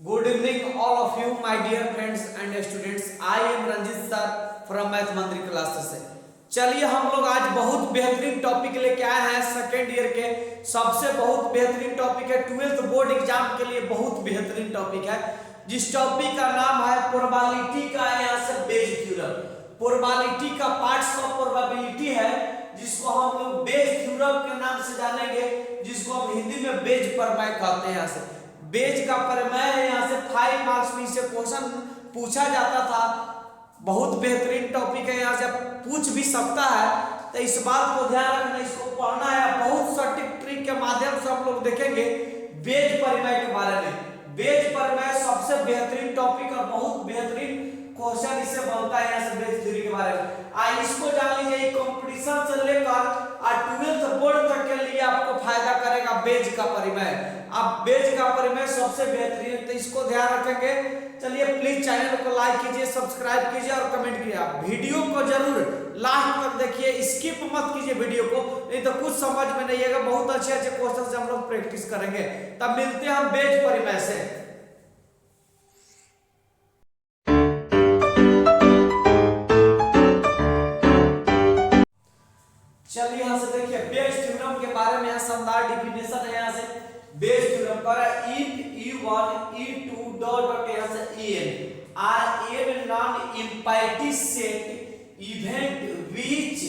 Good evening, all of you, my dear friends and students. I am Ranjit sir from math मंत्री classes से। चलिए हम लोग आज बहुत बेहतरीन टॉपिक लेके आए हैं। सेकेंड ईयर के सबसे बहुत बेहतरीन टॉपिक है, 12th बोर्ड एग्जाम के लिए बहुत बेहतरीन टॉपिक है, जिस टॉपिक का नाम है प्रोबेबिलिटी का, यहाँ से बेज थ्योरम। प्रोबेबिलिटी का पार्ट्स ऑफ प्रोबेबिलिटी है, जिसको हम लोग बेज थ्योरम के नाम से जानेंगे, जिसको हम हिंदी में बेज प्रमेय कहते हैं। यहाँ से बेज का प्रमेय है, यहाँ से 5 मार्क्स में इसे क्वेश्चन पूछा जाता था। बहुत बेहतरीन टॉपिक है, यहाँ से पूछ भी सकता है, तो इस बात को ध्यान रखना, इसको पढ़ना है। बहुत सटीक ट्रिक के माध्यम से हम लोग देखेंगे बेज प्रमेय के बारे में। बेज प्रमेय सबसे बेहतरीन टॉपिक और बहुत बेहतरीन क्वेश्चन इससे बनता है, यहाँ से बेज थ्योरी के बारे में। इसको जान लीजिए, कंपटीशन से लेकर 12th बोर्ड तक के लिए आपको फायदा करेगा बेज का प्रमेय। अब बेज का प्रमेय सबसे बेहतरीन, तो इसको ध्यान रखेंगे। चलिए प्लीज चैनल को लाइक कीजिए, सब्सक्राइब कीजिए और कमेंट कीजिए। आप वीडियो को जरूर लास्ट तक देखिए, स्किप मत कीजिए वीडियो को, नहीं तो कुछ समझ में नहीं आएगा। बहुत अच्छे अच्छे क्वेश्चन से हम लोग प्रैक्टिस करेंगे। तब मिलते हैं हम बेज प्रमेय से। चलिए यहाँ से देखिए बेज थ्योरम के बारे में, यहाँ शानदार डिफिनेशन है। यहाँ से बेज थ्योरम पर if E1 E2 डॉट यहाँ से En are n non-empty set event which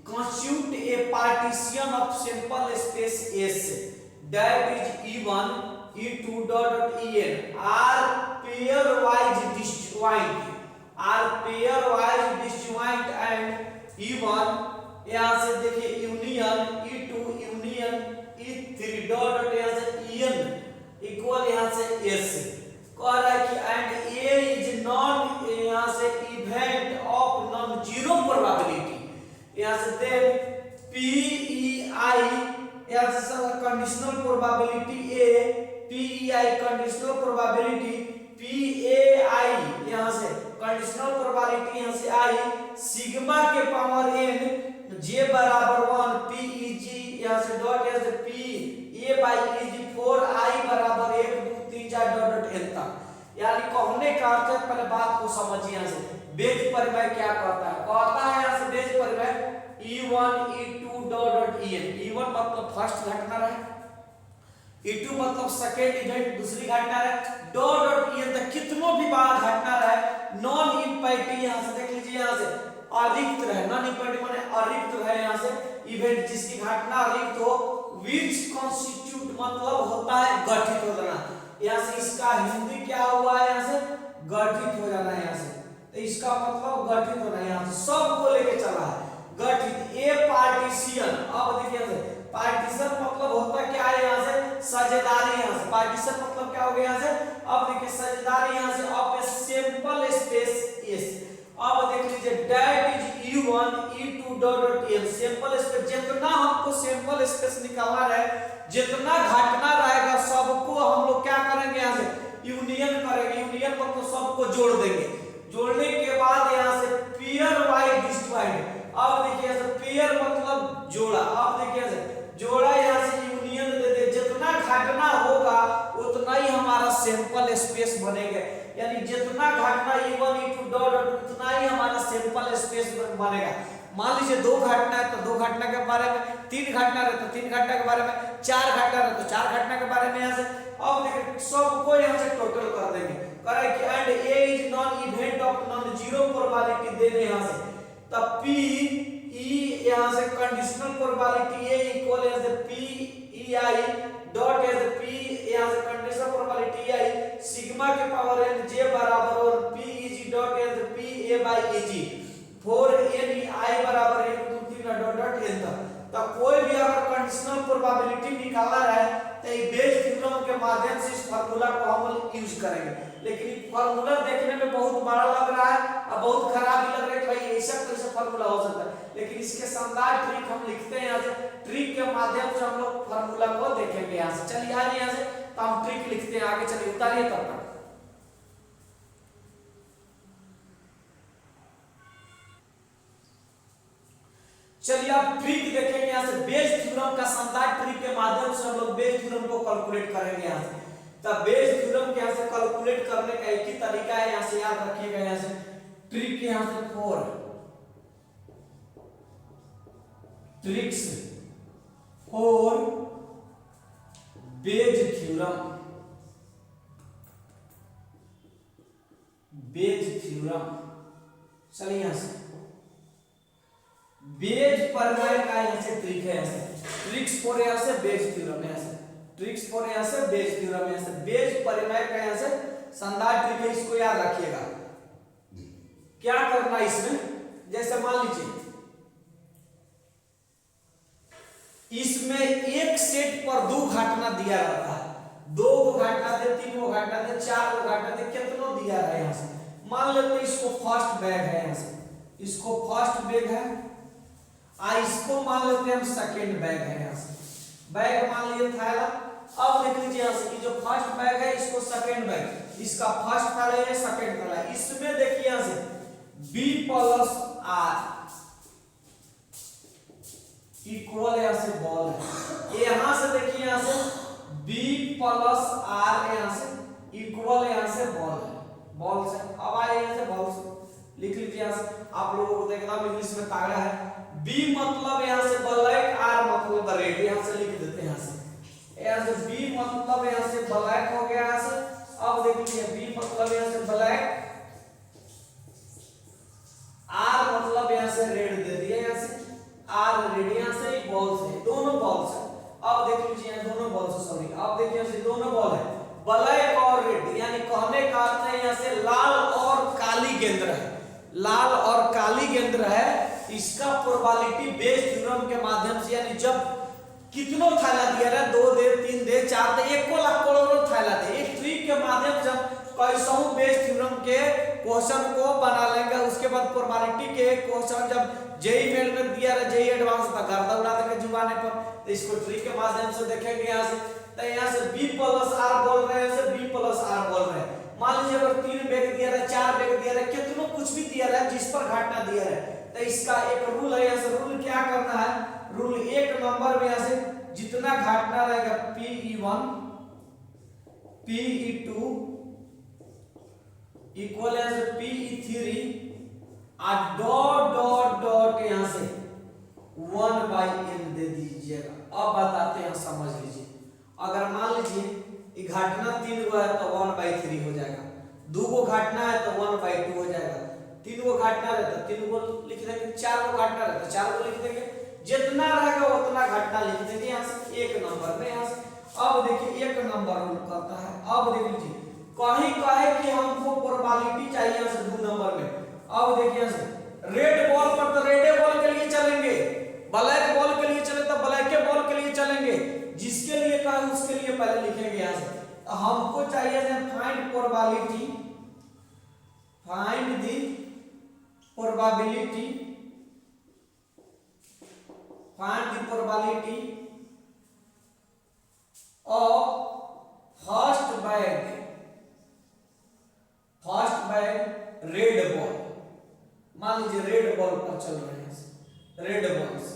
constitute a partition of sample space S, that is E1 E2 dot En are pairwise disjoint and E1 यहाँ से देखिए union E2 union E3 dot यहाँ से En equal यहाँ से S कह रहा है कि एंड A इज नॉन यहाँ से event of non zero probability. यहाँ से देन PEI यहाँ से conditional probability A, PEI conditional probability, PAI यहाँ से कंडीशनल प्रोबेबिलिटी यहाँ से I सिग्मा के पावर n J बराबर 1 PEG यहाँ से डॉट यहाँ से PA बाई EG 4I बराबर 1 2 3 4 डॉट n तक। यानी कहने का अर्थ है, पहले बात को समझिए। यहाँ से बेज प्रमेय क्या कहता है? कहता है यहाँ से बेज प्रमेय E1 E2 dot En। E1 मतलब फर्स्ट घटना है, E2 मतलब सेकेंड इवेंट दूसरी घटना है, डॉट En तक कितनों भी बार घटना है नॉन इम्पैक्टी। यहाँ से देख लीजिए, यहाँ से अरिक्त रहे, नॉन इम्पैक्टी माने अरिक्त रहे, यहाँ से इवेंट जिसकी घटना अरिक्त हो, which constitute मतलब होता है गठित हो जाना। यहाँ से इसका हिंदी क्या हुआ है? यहाँ से गठित हो जाना है। यहाँ से तो इसका मतलब गठित होना है। यहाँ से सब को लेके चला है गठित। ए पार्टीशन, अब देखिए पार्टीशन मतलब होता क्या है? यहाँ से साझेदारी। यहाँ से पार्टीशन मतलब क्या हो गया? यहाँ से अब देखिए साझेदारी यहाँ से of a sample space S. अब देख लीजिए that is E1 E2 dot n sample space, जितना हमको सैंपल स्पेस निकालना है, जितना घटना रहेगा सबको हम लोग क्या करेंगे? यहाँ से यूनियन करेंगे। यूनियन मतलब सबको जोड़ देंगे। जोड़ने के बाद यहाँ से पेयर वाइज डिस्ट्रॉइड। अब देखिए यहाँ से पेयर मतलब जोड़ा। अब देखिए यहाँ से जोड़ा, यहाँ से यूनियन दे दे, जितना घटना होगा उतना ही हमारा सैंपल स्पेस बनेगा। यानी जितना घटना E1 E2 डॉट उतना ही हमारा सैंपल स्पेस बनेगा। मान लीजिए 2 घटना है तो 2 घटना के बारे में, 3 घटना है तो 3 घटना के बारे में, 4 घटना है तो 4 घटना के बारे में। यहाँ से अब देखिए सबको यहाँ से टोटल कर देंगे। करे कि and A is non event of non zero probability दे दे यहाँ से, तब PE यहाँ से कंडीशनल प्रोबेबिलिटी A इक्वल यहाँ से PEI डॉट यहाँ से P यहाँ से कंडीशनल प्रोबेबिलिटी I सिग्मा के पावर n J बराबर और PEG डॉट यहाँ से PA बाई EG 4NI बराबर 1 2 3 डॉट n तक। तो कोई भी अगर कंडीशनल प्रोबेबिलिटी निकालना है तो ये बेज थ्योरम के माध्यम से इस फार्मूला को हम यूज करेंगे। लेकिन फार्मूला देखने में बहुत बड़ा लग रहा है और बहुत खराब भी लग रहा है, भाई ऐसा कैसे फार्मूला हो सकता है, लेकिन इसके शानदार ट्रिक हम लिखते हैं। यहाँ से ट्रिक के माध्यम से हम लोग फार्मूला को देखेंगे। यहाँ से चलिए आइए, यहाँ से तो हम ट्रिक लिखते हैं। आगे चलिए उतारिए तब तक। चलिए आप ट्रिक देखेंगे। यहाँ से बेज थ्योरम का शानदार ट्रिक के माध्यम से हम लोग बेज थ्योरम को कैलकुलेट करेंगे। यहाँ से तब बेज थ्योरम के यहाँ से कैलकुलेट करने का एक ही तरीका है, यहाँ से याद रखिएगा, यहाँ से ट्रिक, यहाँ से 4 tricks for Bayes theorem, Bayes theorem. चलिए यहाँ से बेज प्रमेय का यहाँ से ट्रिक है, यहाँ से ट्रिक्स फॉर, यहाँ से बेज थ्योरम, यहाँ से ट्रिक्स फॉर, यहाँ से बेज थ्योरम, यहाँ से बेज प्रमेय का यहाँ से शानदार ट्रिक है, इसको याद रखिएगा। क्या करना इसमें, जैसे मान लीजिए इसमें एक सेट पर 2 घटना दिया रहता है, 2 गो घटना दे, 3 गो घटना दे, 4 गो घटना दे, कितना दिया है यहाँ से। मान लेते हैं इसको फर्स्ट बैग है, यहाँ से इसको फर्स्ट बैग है, इसको मान लेते हैं हम सेकंड बैग है, यहाँ से बैग मान लिए थैला। अब देख लीजिए यहाँ से जो फर्स्ट बैग है इसको सेकंड बैग, इसका फर्स्ट थैला है, सेकंड थैला है। इसमें देखिए यहाँ से B प्लस R इक्वल यहाँ से बॉल है, यहाँ से देखिए यहाँ से B प्लस R यहाँ से इक्वल यहाँ से बॉल है, बॉल से। अब आए यहाँ से बॉल से लिख लीजिए, यहाँ से आप लोगों को देखना इंग्लिश में तागड़ा है। B मतलब यहाँ से ब्लैक, R मतलब रेड, यहाँ से लिख देते हैं, यहाँ से B मतलब यहाँ से ब्लैक हो गया यहाँ से। अब देख लीजिए B मतलब यहाँ से ब्लैक, R मतलब यहाँ से रेड दे दिया, यहाँ से R रेड, यहाँ से बॉल से, दोनों बॉल से। अब देख लीजिए यहाँ दोनों बॉल से, सॉरी अब देखिए यहाँ से दोनों बॉल है, ब्लैक और रेड, यानी कहने का अर्थ है यहाँ से लाल और काली गेंद है, लाल और काली गेंद है। इसका प्रोबेबिलिटी बेज थ्योरम के माध्यम से, यानी जब कितनों थैला दिया रहा, 2 दे, 3 दे, 4 दे, 1 लाख करोड़ों थैला दे, एक ट्रिक के माध्यम से कैसा बेज थ्योरम के क्वेश्चन को बना लेंगे। उसके बाद प्रोबेबिलिटी के क्वेश्चन जब जेई मेन में दिया रहा, जेई एडवांस था, गर्दा उड़ा देंगे जुबाने पर, तो इसको ट्रिक के माध्यम से देखेंगे यहाँ से। तो यहाँ से B प्लस R बोल रहे हैं, से B प्लस R बोल रहे हैं। मान लीजिए अगर 3 बैग दिया रहा, 4 बैग दिया रहा, कितनों कुछ भी दिया रहा, जिस पर घटना दिया रहा, तो इसका एक रूल है, यहाँ से रूल क्या करना है, रूल 1 नंबर में यहाँ से जितना घटना रहेगा PE1 PE2 इक्वल है PE3 डॉट डॉट डॉट यहाँ से 1/n दे दीजिएगा। अब बताते हैं, समझ लीजिए। अगर मान लीजिए घटना 3 गो है तो 1/3 हो जाएगा, 2 गो घटना है तो 1/2 हो जाएगा, 3 गो घटना है तो 3 गो लिख देंगे, 4 गो घटना है तो 4 गो लिख देंगे, जितना रहेगा उतना घटना लिख देंगे यहाँ से 1 नंबर में, यहाँ से। अब देखिए 1 नंबर रूल करता है। अब देख लीजिए कहीं कहे कि हमको प्रोबेबिलिटी चाहिए यहाँ से 2 नंबर में। अब देखिए यहाँ से रेड बॉल पर तो रेडे बॉल के लिए चलेंगे, ब्लैक बॉल के लिए चले तो ब्लैक के बॉल के लिए चलेंगे, जिसके लिए कहा उसके लिए पहले लिखेंगे यहाँ से। तो हमको चाहिए find probability, find the probability, find the probability of first bag red ball. मान लीजिए रेड बॉल पर चल रहे हैं, रेड बॉल से,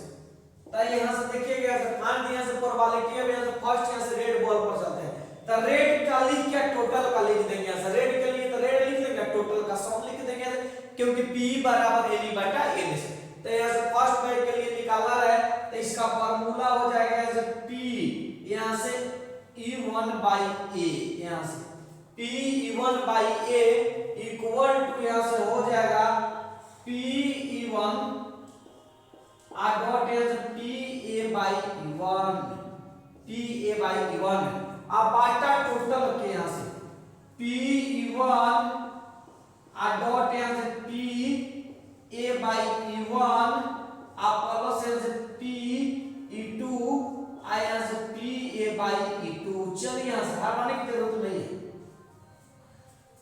तो यहाँ से देखिएगा फाइंड यहाँ से प्रोबेबिलिटी है, यहाँ से फर्स्ट यहाँ से रेड बॉल पर चलते हैं, तो रेड का लिख क्या टोटल का लिख देंगे यहाँ से, रेड के लिए तो रेड लिख देंगे, टोटल का सम लिख देंगे, क्योंकि P बराबर N/N से। तो यहाँ से फर्स्ट बैग के लिए निकालना है, तो इसका फार्मूला हो जाएगा यहाँ से P यहाँ से E1/A, यहाँ से P(E1/A) इक्वल टू यहाँ से हो जाएगा P(E1) डॉट यहाँ से PA/E1, PA/E1। अब बाटा टोटल के यहाँ से P(E1) डॉट यहाँ से PA/E1 प्लस यहाँ से PE2 यहाँ से PA/E2। चलिए यहाँ से हटाने की जरूरत नहीं है।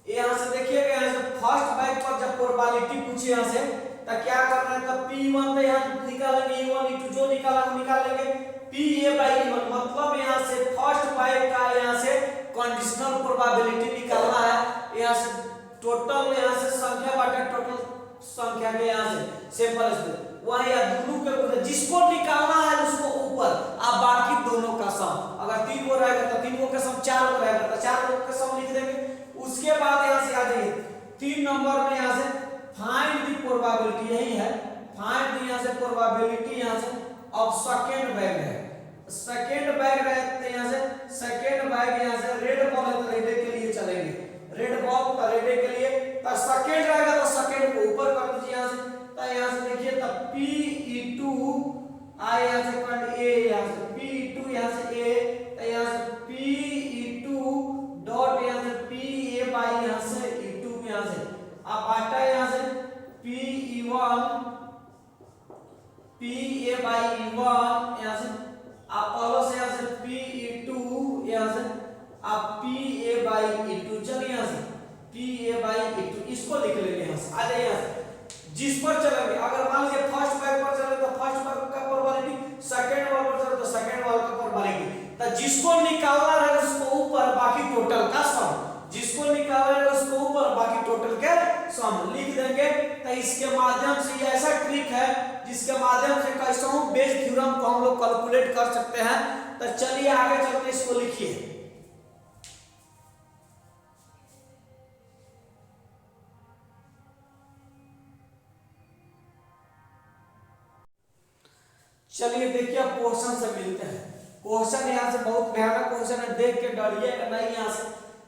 यहाँ से देखिएगा यहाँ से फर्स्ट बैग पर जब प्रोबेबिलिटी पूछे यहाँ से, तो क्या करना है, तो P1 तो यहाँ निकालेंगे, E1 E2 जो निकाला वो निकालेंगे, PA/E1 मतलब यहाँ से फर्स्ट बैग का यहाँ से कंडीशनल प्रोबेबिलिटी निकालना है। यहाँ से टोटल यहाँ से संख्या बाटा टोटल संख्या के यहाँ से सिंपल से वही दोनों के जिसको निकालना है उसको ऊपर, अब बाकी दोनों का सम। अगर 3 गो रहेगा तो 3 गो का सम, 4 गो रहेगा तो 4 गो का सम लिख देंगे, उसके बाद यहाँ से आ जाइए 3 नंबर में यहाँ से फाइंड द प्रोबेबिलिटी, यही है फाइंड द यहाँ से प्रोबेबिलिटी यहाँ से ऑफ सेकंड बैग है। सेकंड बैग रहते यहाँ से सेकंड बैग यहाँ से रेड बॉल है तो रेड के लिए चलेंगे, रेड बॉल तो रेड के लिए तो सेकंड रहेगा तो सेकंड को ऊपर कर दीजिए यहाँ से, तो यहाँ से देखिए तो Pe2 आए यहाँ से पॉइंट ए, यहाँ से Pe2 यहाँ से ए, तो यहाँ से Pe2 डॉट यहाँ से Pa बाई यहाँ से E2 में यहाँ से अब आता है यहाँ से Pe1 Pa बाई E1 यहाँ से आप पहले से यहाँ से Pe2 यहाँ से आप Pa बाई E2, चलिए यहाँ से Pa बाई E2 इसको लिख लेंगे यहाँ से, आ जाइए यहाँ से जिस पर चलेंगे। अगर मान लीजिए फर्स्ट बैग पर चले तो फर्स्ट बैग का प्रोबेबिलिटी, सेकंड वाल पर चले तो सेकंड वाल का प्रोबेबिलिटी, तो जिसको निकालना है उसको ऊपर बाकी टोटल का सम, जिसको निकालना है उसको ऊपर बाकी टोटल के सम लिख देंगे। तो इसके माध्यम से ये ऐसा ट्रिक है जिसके माध्यम से कैसे हम बेस थ्योरम को हम लोग कैलकुलेट कर सकते हैं। तो चलिए आगे चलते इसको लिखिए। चलिए देखिए अब क्वेश्चन से मिलते हैं। क्वेश्चन यहाँ से बहुत भयानक क्वेश्चन है, देख के डरिएगा नहीं। यहाँ से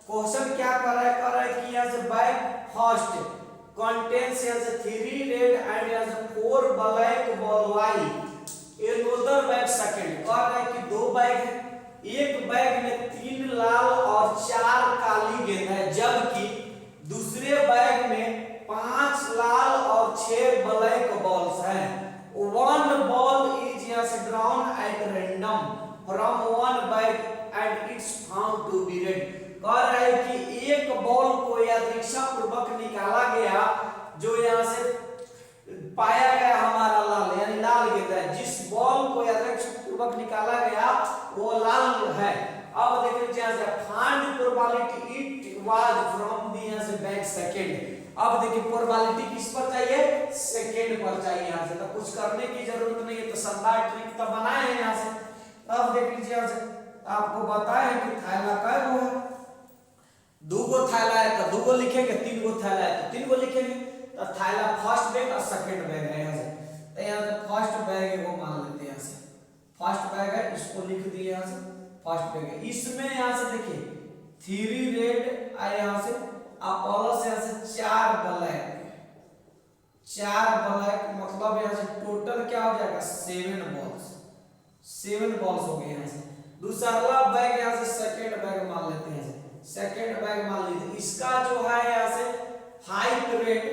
क्वेश्चन क्या कर रहा है कि यहाँ से बैग फर्स्ट कंटेन्स यहाँ से 3 रेड एंड यहाँ से 4 black ball white, another bag second कह रहा है कि 2 बैग है, एक बैग में 3 लाल और 4 काली गेंद है, जबकि दूसरे बैग में 5 लाल और 6 ब्लैक बॉल्स हैं। One ball is यहाँ से drawn at random from one bag and it's found to be red। कह रहा है कि एक बॉल को यादृच्छा पूर्वक निकाला गया जो यहाँ से पाया गया हमारा लाल, यानी लाल गेंद है। जिस बॉल को यादृच्छा पूर्वक निकाला गया वो लाल है। अब देख लीजिए यहाँ से find probability it was from the यहाँ से बैग सेकंड। अब देखिए प्रोबेबिलिटी किस पर चाहिए, सेकंड पर चाहिए। यहाँ से तो कुछ करने की जरूरत नहीं है, तो शानदार ट्रिक तो बनाए हैं यहाँ से। अब देख लीजिए यहाँ से आपको बताया कि थैला कै गो है, 2 गो थैला है तो 2 गो लिखेंगे, 3 गो थैला है तो 3 गो लिखेंगे। तो थैला फर्स्ट बैग और सेकंड बैग है यहाँ से, तो यहाँ से फर्स्ट बैग है वो मान लेते हैं। यहाँ से फर्स्ट बैग है इसको लिख दिए यहाँ से फर्स्ट बैग है। इसमें यहाँ से देखिए 3 रेड आए यहाँ से आप प्लस यहाँ से 4 ब्लैक, 4 ब्लैक मतलब यहाँ से टोटल क्या हो जाएगा 7 बॉल्स, 7 बॉल्स हो गए यहाँ से। दूसरा बैग यहाँ से सेकंड बैग मान लेते हैं, सेकंड बैग मान लीजिए। इसका जो है यहाँ से 5 रेड,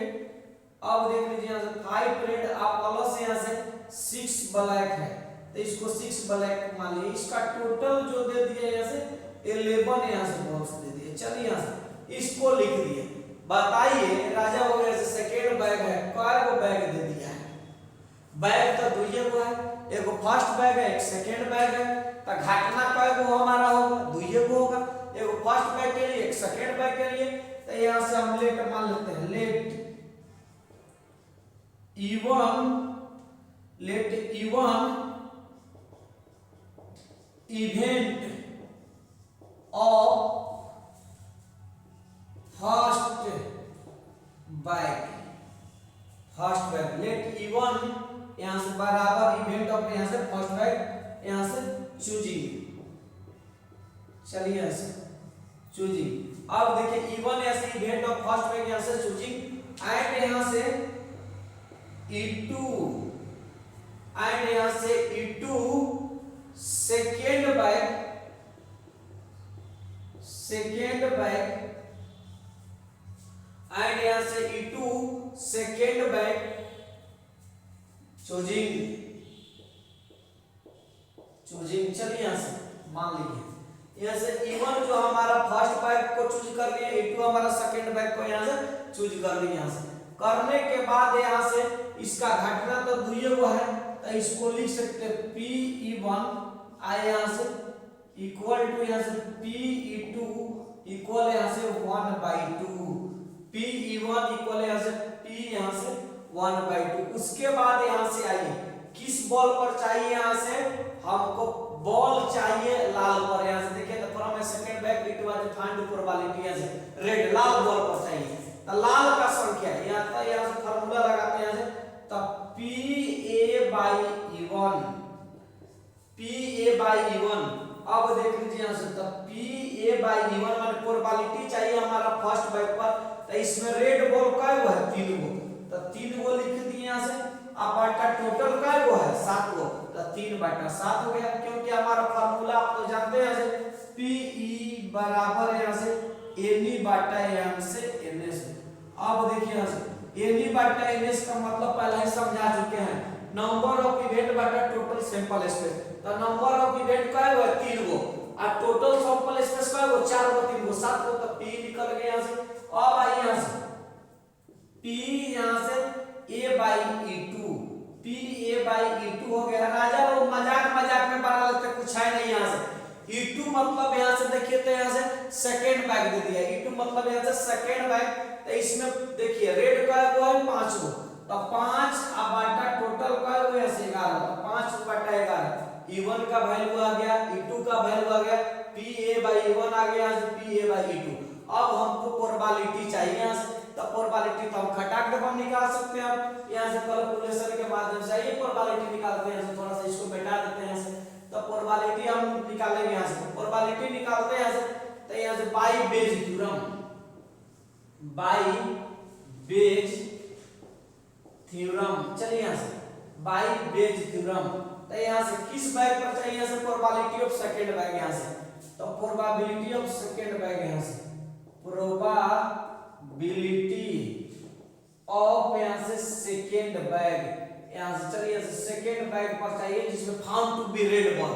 अब देख लीजिए यहाँ से 5 रेड आप प्लस यहाँ से 6 ब्लैक है तो इसको 6 ब्लैक मान लीजिए। इसका टोटल जो दे दिया यहाँ से 11 यहाँ से बॉल्स दे दिए। चलिए यहाँ से इसको लिख दिए। बताइए राजा हो गया सेकेंड बैग है, कै गो बैग दे दिया है, बैग तो 2 गो है, एगो फर्स्ट बैग है एक सेकेंड बैग है, तो घटना कै गो हमारा होगा 2 गो होगा, एगो फर्स्ट बैग के लिए एक सेकेंड बैग के लिए। तो यहाँ से हम लेट मान लेते हैं, let E1 event of first bag let E1 यहाँ से बराबर इवेंट ऑफ यहाँ से फर्स्ट बैग यहाँ से चूजिंग। चलिए यहाँ से चूजिंग। अब देखिए E1 यहाँ से इवेंट ऑफ फर्स्ट बैग यहाँ से चूजिंग एंड यहाँ से E2 एंड यहाँ से E2 सेकेंड बैग एंड यहाँ से E2 सेकेंड बैग चूजिंग। चलिए यहाँ से मान लीजिए यहाँ से E1 जो हमारा फर्स्ट बैग को चूज कर लिए, E2 हमारा सेकेंड बैग को यहाँ से चूज कर लिए। यहाँ से करने के बाद यहाँ से इसका घटना तो 2 गो है तो इसको लिख सकते हैं Pe1 आए यहाँ से इक्वल टू यहाँ से Pe2 इक्वल यहाँ से 1/2, Pe1 इक्वल यहाँ से P यहाँ से 1/2। उसके बाद यहाँ से आइए किस बॉल पर चाहिए, यहाँ से हमको बॉल चाहिए लाल पर। यहाँ से देखिए तो from second bag it was find probability है रेड लाल बॉल पर चाहिए। तो लाल का संख्या यहाँ से फार्मूला लगाते हैं तो PA/E1 अब देख लीजिए यहाँ से तो PA/E1 माने प्रोबेबिलिटी चाहिए हमारा फर्स्ट बैग पर। तो इसमें रेड बॉल काय वो है 3 गो, तो 3 गो लिख दिए यहाँ से। अब बाटा टोटल काय वो है 7 गो, तो 3/7 हो गया, क्योंकि हमारा फार्मूला आप तो जानते हैं PE बराबर यहाँ से NE/M से NS। अब देखिए यहाँ से NE/NS का मतलब पहले ही समझा चुके हैं, नंबर ऑफ इवेंट बटा टोटल सैंपल स्पेस। तो नंबर ऑफ इवेंट काय वो है 3 गो और टोटल सैंपल स्पेस काय वो 4 गो 3 गो 7 गो, तो P निकल गया यहाँ से। अब आई यहाँ से P यहाँ से A/E2, PA/E2 हो गया। राजा लोग मजाक में बना लेते, कुछ है नहीं यहाँ से। E2 मतलब यहाँ से देखिए तो यहाँ से सेकेंड बैग दे दिया, E2 मतलब यहाँ से सेकेंड बैग। तो इसमें देखिए रेड का वो है 5 गो, तो 5 अब बाटा टोटल का वो है 11, तो 5/11 E1 का वैल्यू आ गया, E2 का वैल्यू आ गया, PA/E1 आ गया, PA/E2। अब हमको प्रोबेबिलिटी चाहिए यहाँ से, तो प्रोबेबिलिटी तो हम खटाक दे हम निकाल सकते हैं। यहाँ से कैलकुलेशन के माध्यम से ये प्रोबेबिलिटी निकालते हैं, थोड़ा सा इसको मिटा देते हैं। तो प्रोबेबिलिटी हम निकालेंगे यहाँ से, प्रोबेबिलिटी निकालते हैं यहाँ से। तो यहाँ से बाई बेज थ्योरम, चलिए यहाँ से बाई बेज थ्योरम। तो यहाँ से किस बैग पर चाहिए, यहाँ से प्रोबेबिलिटी ऑफ सेकंड बैग। यहाँ से तो प्रोबेबिलिटी ऑफ सेकंड बैग, यहाँ से प्रोबेबिलिटी ऑफ यहाँ से सेकंड बैग। यहाँ से चलिए यहाँ से सेकंड बैग पर चाहिए जिसमें found to be red ball.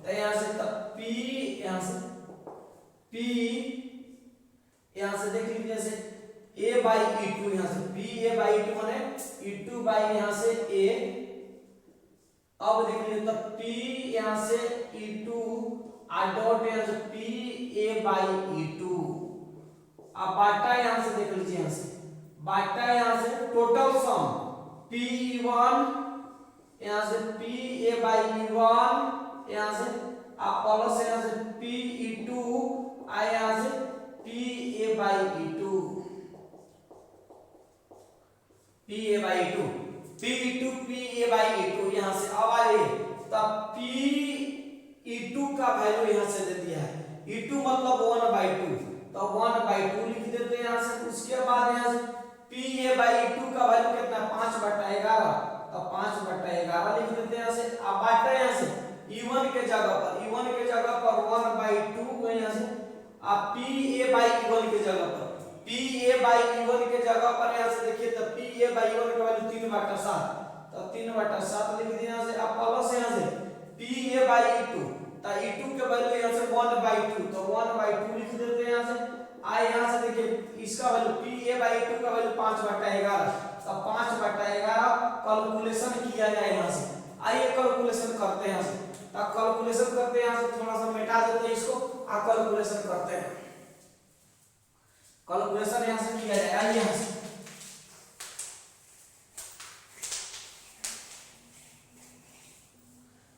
तो यहाँ से तब P यहाँ से P यहाँ से देख लीजिए जैसे A/E2, यहाँ से PA/E2 माने E2 बाई यहाँ से A। अब देख लीजिए तब P यहाँ से E2 डॉट यहाँ से PA/E2। अब बाटा यहाँ से देख लीजिए, यहाँ से बाटा यहाँ से टोटल सम P1 यहाँ से PA/E1 यहाँ से आप प्लस यहाँ से PE2 यहाँ से PA/E2 PA/E2 यहाँ से। अब आइए तब PE2 का वैल्यू यहाँ से दे दिया है, E2 मतलब 1/2, तो 1/2 लिख देते हैं यहाँ से। उसके बाद यहाँ से PA/E2 का वैल्यू कितना 5/11, तो 5/11 लिख देते हैं यहाँ से। अब बाटा यहाँ से E1 के जगह पर 1/2 यहाँ से। अब PA/E1 के जगह पर यहाँ से देखिए तो PA/E1 का वैल्यू 3/7, तो 3/7 लिख दिया यहाँ से। अब प्लस यहाँ से PA/E2, तो E2 के वैल्यू यहाँ से 1/2, तो 1/2 लिख देते हैं यहाँ से। यहाँ से देखिए इसका वैल्यू PA/E2 का वैल्यू 5/11, तो 5/11 कैलकुलेशन किया जाए यहाँ से। आइए कैलकुलेशन करते हैं यहाँ से, तो कैलकुलेशन करते हैं यहाँ से, थोड़ा सा मिटा देते हैं इसको, कैलकुलेशन करते हैं। कैलकुलेशन यहाँ से किया जाए, आइए यहाँ से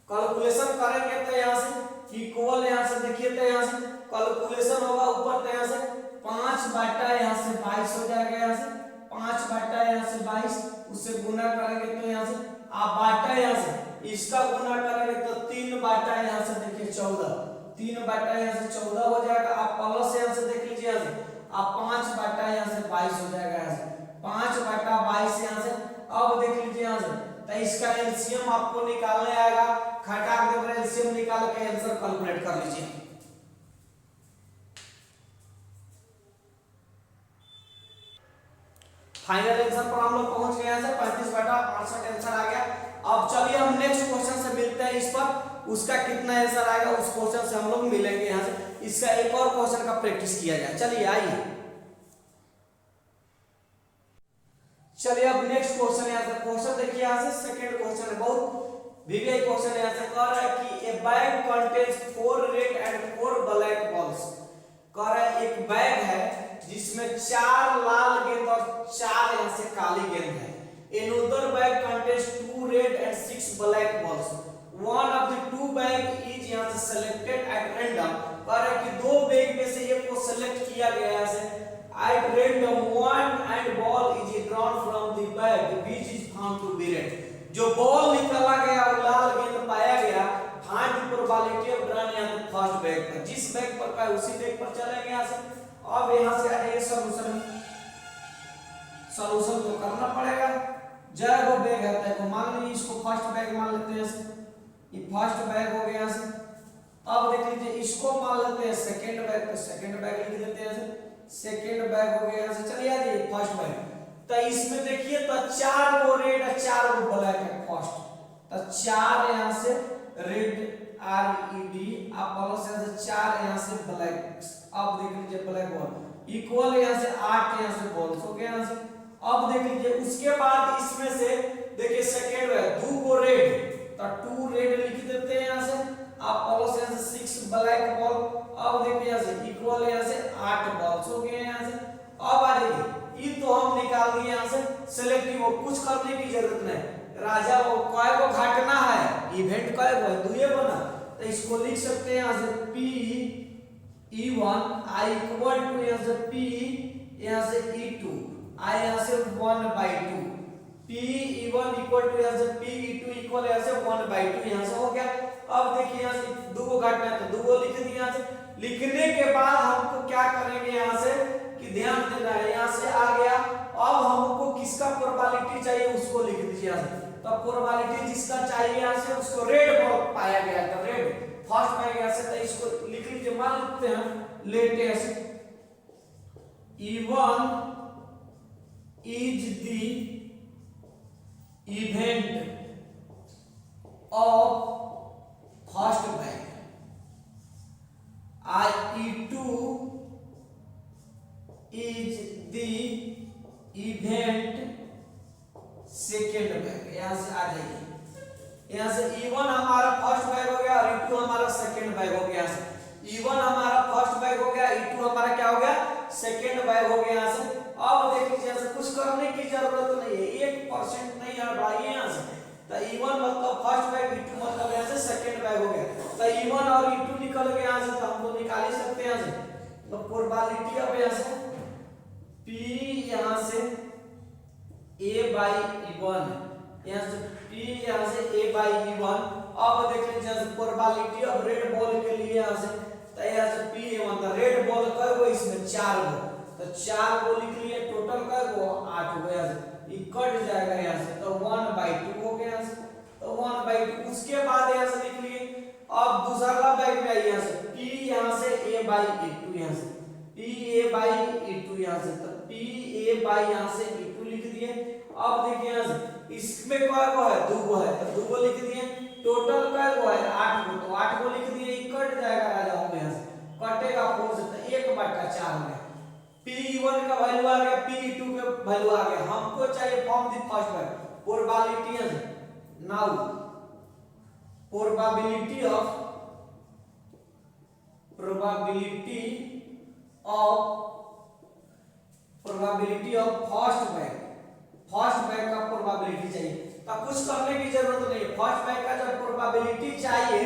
कैलकुलेशन करेंगे। तो यहाँ से इक्वल यहाँ से देखिए तो यहाँ से कैलकुलेशन होगा ऊपर, तो यहाँ से 5/22 यहाँ से 22 हो जाएगा। यहाँ से 5/22 यहाँ से 22, उससे गुना करेंगे तो यहाँ से आप बाटा यहाँ से इसका गुना करेंगे तो 3/22 यहाँ से देखिए 14, 3/22 यहाँ से 14 हो जाएगा। आप प्लस यहाँ से देख लीजिए यहाँ से आप 5/22 यहाँ से 22 हो जाएगा। यहाँ से 5/22 यहाँ से। अब देख लीजिए यहाँ से तो इसका एलसीएम आपको निकालने आएगा, खटाक देकर एलसीएम निकाल के आंसर कैलकुलेट कर लीजिए। फाइनल आंसर पर हम लोग पहुंच गए हैं सर, 35/68 आंसर आ गया। अब चलिए हम नेक्स्ट क्वेश्चन से मिलते हैं, इस पर उसका कितना आंसर आएगा उस क्वेश्चन से हम लोग मिलेंगे यहाँ से। इसका एक और क्वेश्चन का प्रैक्टिस किया जाए। चलिए आइए, चलिए अब नेक्स्ट क्वेश्चन यहाँ से, क्वेश्चन देखिए यहाँ से सेकंड क्वेश्चन है, बहुत विवेक क्वेश्चन यहाँ से। कह रहा है कि ए bag contains 4 red and 4 black balls. कह रहा है एक बैग है जिसमें 4 लाल गेंद और 4 यहाँ से काली गेंद है। Another bag contains 2 red and 6 black balls। One of the two bag is यहाँ से सेलेक्टेड एट रैंडम, कह रहा है कि दो बैग में से एक को सेलेक्ट किया गया है at random, one and ball is drawn from the bag which is found to be red. जो बॉल निकाला गया और लाल गेंद पाया गया, find the probability of drawn यहाँ पे फर्स्ट बैग पर, जिस बैग पर पाए उसी बैग पर चलेंगे यहाँ से। अब यहाँ से आगे सॉल्यूशन तो करना पड़ेगा। जय वो बैग है तो मान लीजिए इसको फर्स्ट बैग मान लेते हैं, ये फर्स्ट बैग हो गया से। अब देख लीजिए इसको मान लेते हैं सेकंड बैग, तो सेकंड बैग लिख देते हैं, सेकंड बैग हो गया से। चलिए आ जाइए फर्स्ट बैग, तो इसमें देखिए तो 4 गो रेड और 4 गो ब्लैक है फर्स्ट, तो 4 यहाँ से रेड RED, आप प्लस यहाँ से 4 यहाँ से ब्लैक। अब देख लीजिए ब्लैक बॉल इक्वल यहाँ से 8 यहाँ से बॉल्स हो गया यहाँ से। अब देख लीजिए उसके बाद इसमें से देखिए सेकंड है 2 गो रेड, तो 2 रेड लिख देते हैं यहाँ से, आप प्लस यहाँ से 6 ब्लैक बॉल। अब देखिए यहाँ से इक्वल यहाँ से 8 बॉल्स हो गए यहाँ से। अब आ जाइए ये तो हम निकाल दिए यहाँ से सेलेक्टिव, कुछ करने की जरूरत नहीं। राजा वो कय गो घटना है, इवेंट कय गो है, दुए गो ना, तो इसको लिख सकते हैं यहाँ से P(E1) I इक्वल टू यहाँ से P यहाँ से E2 I यहाँ से 1/2, P(E1) इक्वल टू यहाँ से P(E2) इक्वल यहाँ से 1/2 यहाँ से हो गया। अब देखिए यहाँ से 2 गो घटना है तो 2 गो लिख दिया यहाँ से। लिखने के बाद हमको क्या करेंगे यहाँ से कि ध्यान देना है, यहाँ से आ गया। अब हमको किसका प्रोबेबिलिटी चाहिए उसको लिख दीजिए यहाँ से, तो प्रोबेबिलिटी जिसका चाहिए यहाँ से उसको रेड बॉल पाया गया था, रेड फर्स्ट पाया गया से, तो इसको लिख लीजिए। मान लेते हैं latest E1 is the event of first bag, E2 is the event second bag. यहाँ से आ जाइए, यहाँ से E1 हमारा फर्स्ट बैग हो गया और E2 हमारा सेकेंड बैग हो गया। E1 हमारा फर्स्ट बैग हो गया, E2 हमारा क्या हो गया सेकेंड बैग हो गया यहाँ से। अब देख लीजिए यहाँ से कुछ करने की जरूरत नहीं है, 1% नहीं हटाइए यहाँ से, तो E1 मतलब फर्स्ट बैग, E2 मतलब यहाँ से सेकेंड बैग हो गया। तो E1 और E2 निकल गए यहाँ से, तो हम तो निकाल ही सकते हैं यहाँ से। तो प्रोबेबिलिटी अब यहाँ से P यहाँ से A/E1, यहाँ से P यहाँ से A/E1। अब देख लीजिए यहाँ से प्रोबेबिलिटी ऑफ रेड बॉल के लिए यहाँ से, तो यहाँ से P(A1) तो रेड बॉल कै गो इसमें 4 गो, तो 4 गो लिख लिए, टोटल कै गो 8 गो यहाँ से, ये कट जाएगा यहाँ से, तो 1/2 हो गया यहाँ से, तो 1/2। उसके बाद यहाँ से लिख लिए। अब दूसरा बैग में आइए यहाँ से P यहाँ से A/E2 यहाँ से, P(A/E2) यहाँ से, तो P(A) यहाँ से E2 लिख दिए। अब देखिए यहाँ से इसमें कै गो है 2 गो है, तो 2 गो लिख दिए, टोटल कै गो है 8 गो, तो 8 गो लिख दिए। कट जाएगा राजा हो गया, कटेगा 4 से, तो 1/4 हो गया। P(E1) का वैल्यू आ गया, P(E2) का वैल्यू आ गया। हमको चाहिए from the first bag, probability है now, probability of first bag का प्रोबेबिलिटी चाहिए, तो कुछ करने की जरूरत नहीं है। फर्स्ट बैग का जब प्रोबेबिलिटी चाहिए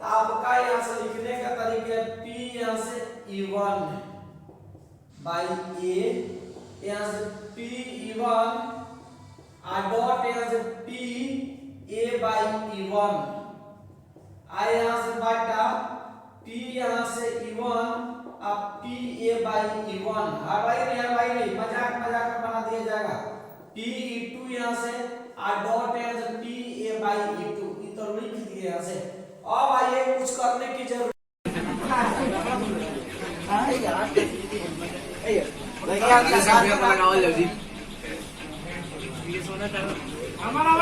तो आपका यहाँ से लिखने का तरीका P यहाँ से E1 by A, यहाँ से P(E1) डॉट यहाँ से P(A/E1) I यहाँ से बाटा P यहाँ से E1 अब P(A/E1) हटाइए नहीं, मजाक बना दिया जाएगा। P(E2) यहाँ से डॉट यहाँ से P(A/E2) ये तो लिख दिए यहाँ से। अब आइए कुछ करने की जरूरत हमारा